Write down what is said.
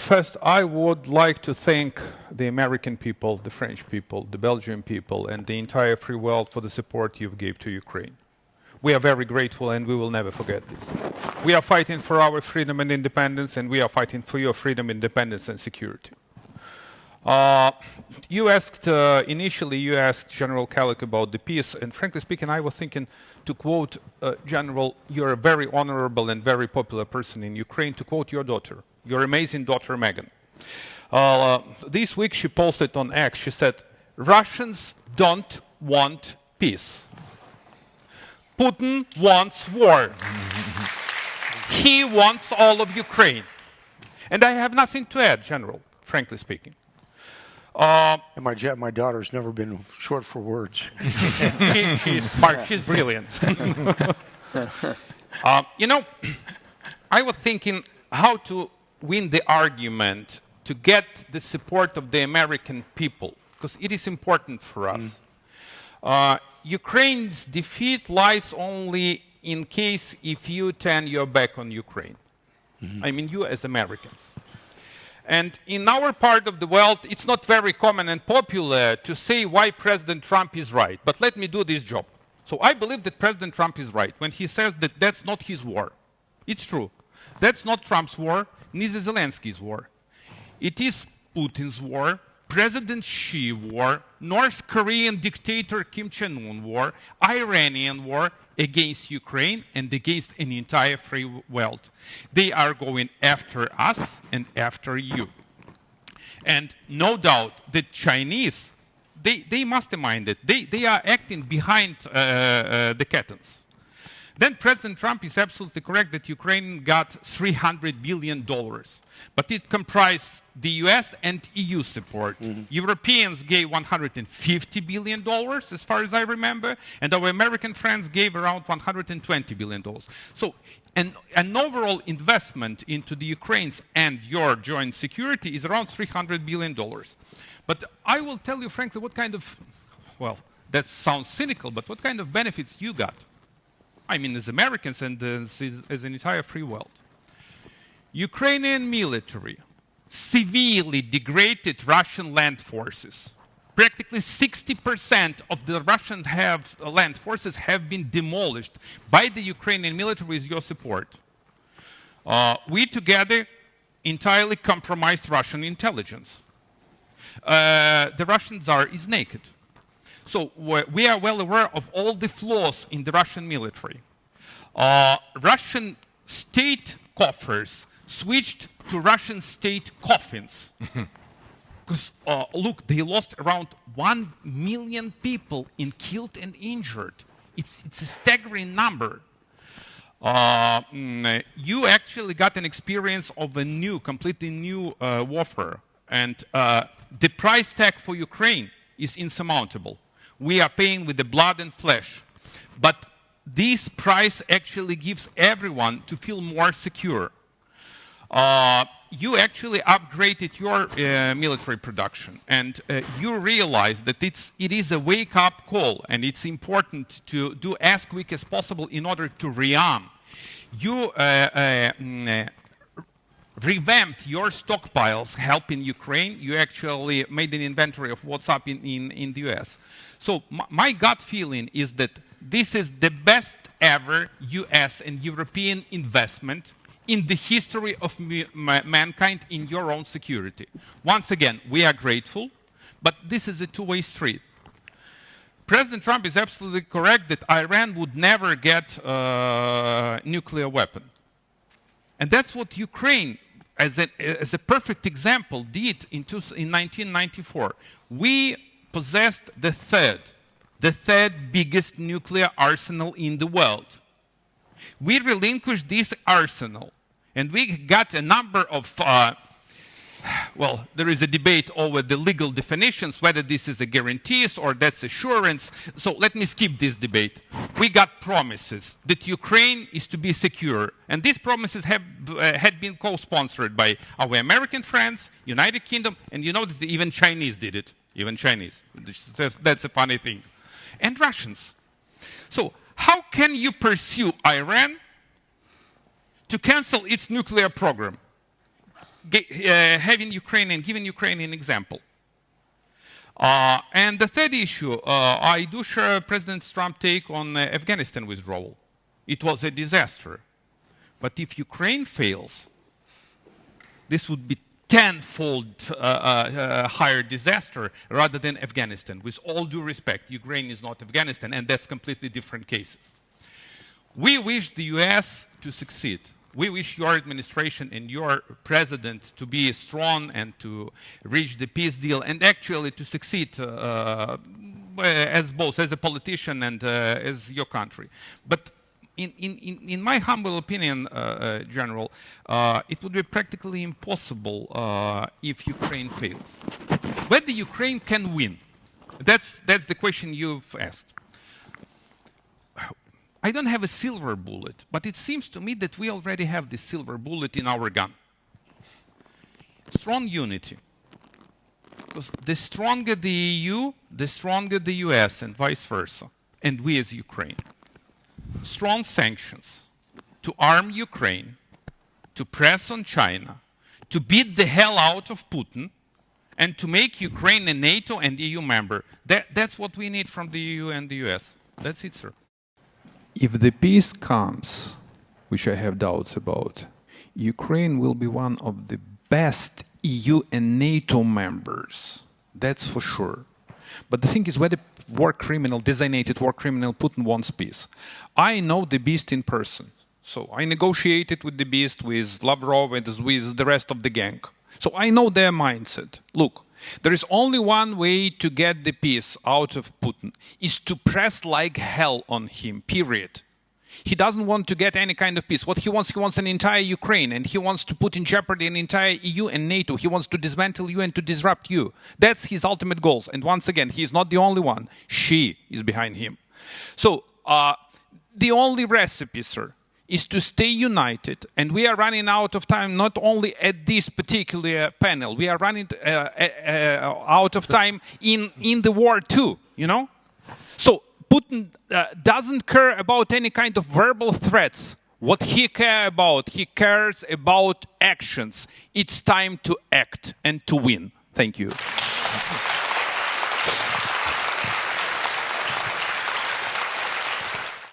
First, I would like to thank the American people, the French people, the Belgian people, and the entire free world for the support you've gave to Ukraine. We are very grateful, and we will never forget this. We are fighting for our freedom and independence, and we are fighting for your freedom, independence, and security. Initially you asked General Kalik about the peace, and frankly speaking, I was thinking to quote General, you're a very honorable and very popular person in Ukraine, to quote your daughter, your amazing daughter Megan. This week she posted on X, she said, Russians don't want peace. Putin wants war. He wants all of Ukraine. And I have nothing to add, General, frankly speaking. And my daughter's never been short for words. She's smart. She's brilliant. I was thinking how to win the argument to get the support of the American people, because it is important for us. Ukraine's defeat lies only in case if you turn your back on Ukraine. I mean, you as Americans. And in our part of the world, it's not very common and popular to say why President Trump is right. But let me do this job. So I believe that President Trump is right when he says that that's not his war. It's true. That's not Trump's war, neither Zelensky's war. It is Putin's war, President Xi war, North Korean dictator Kim Jong-un war, Iranian war against Ukraine and against an entire free world. They are going after us and after you. And no doubt the Chinese, they mastermind it. They are acting behind the curtains. Then President Trump is absolutely correct that Ukraine got $300 billion, but it comprised the US and EU support. Europeans gave $150 billion, as far as I remember, and our American friends gave around $120 billion. So an overall investment into the Ukraine's and your joint security is around $300 billion. But I will tell you frankly what kind of, well, that sounds cynical, but what kind of benefits you got. I mean, as Americans and as an entire free world. Ukrainian military severely degraded Russian land forces. Practically 60% of the Russian land forces have been demolished by the Ukrainian military with your support. We together entirely compromised Russian intelligence. The Russian Tsar is naked. So we are well aware of all the flaws in the Russian military. Russian state coffers switched to Russian state coffins. Because, look, they lost around 1 million people in killed and injured. It's a staggering number. You actually got an experience of a completely new warfare. And the price tag for Ukraine is insurmountable. We are paying with the blood and flesh. But this price actually gives everyone to feel more secure. You actually upgraded your military production, and you realize that it is a wake-up call, and it's important to do as quick as possible in order to rearm. You revamped your stockpiles helping Ukraine. You actually made an inventory of what's up in the US. So my gut feeling is that this is the best ever US and European investment in the history of mankind in your own security. Once again, we are grateful, but this is a two-way street. President Trump is absolutely correct that Iran would never get a nuclear weapon. And that's what Ukraine, as a perfect example, did in 1994. We possessed the third biggest nuclear arsenal in the world. We relinquished this arsenal, and we got a number of, well, there is a debate over the legal definitions, whether this is a guarantees or that's assurance. So let me skip this debate. We got promises that Ukraine is to be secure, and these promises had been co-sponsored by our American friends, United Kingdom, and you know that even Chinese did it, even Chinese. That's a funny thing. And Russians. So how can you pursue Iran to cancel its nuclear program? having Ukraine and giving Ukraine an example. And the third issue, I do share President Trump's take on Afghanistan withdrawal. It was a disaster. But if Ukraine fails, this would be tenfold higher disaster rather than Afghanistan. With all due respect, Ukraine is not Afghanistan, and that's completely different cases. We wish the US to succeed. We wish your administration and your president to be strong and to reach the peace deal and actually to succeed as both, as a politician and as your country. But in my humble opinion, General, it would be practically impossible if Ukraine fails. Whether Ukraine can win, that's the question you've asked. I don't have a silver bullet, but it seems to me that we already have this silver bullet in our gun. Strong unity. Because the stronger the EU, the stronger the US, and vice versa, and we as Ukraine. Strong sanctions to arm Ukraine, to press on China, to beat the hell out of Putin, and to make Ukraine a NATO and EU member. That's what we need from the EU and the US. That's it, sir. If the peace comes, which I have doubts about, Ukraine will be one of the best EU and NATO members. That's for sure. But the thing is, whether war criminal, designated war criminal Putin wants peace. I know the beast in person. So I negotiated with the beast, with Lavrov, and with the rest of the gang. So I know their mindset. Look, there is only one way to get the peace out of Putin, is to press like hell on him, period. He doesn't want to get any kind of peace. What he wants an entire Ukraine, and he wants to put in jeopardy an entire EU and NATO. He wants to dismantle you and to disrupt you. That's his ultimate goals. And once again, he is not the only one. She is behind him. So the only recipe, sir, is to stay united, and we are running out of time not only at this particular panel, we are running out of time in the war too, you know? So Putin doesn't care about any kind of verbal threats. What he cares about actions. It's time to act and to win. Thank you.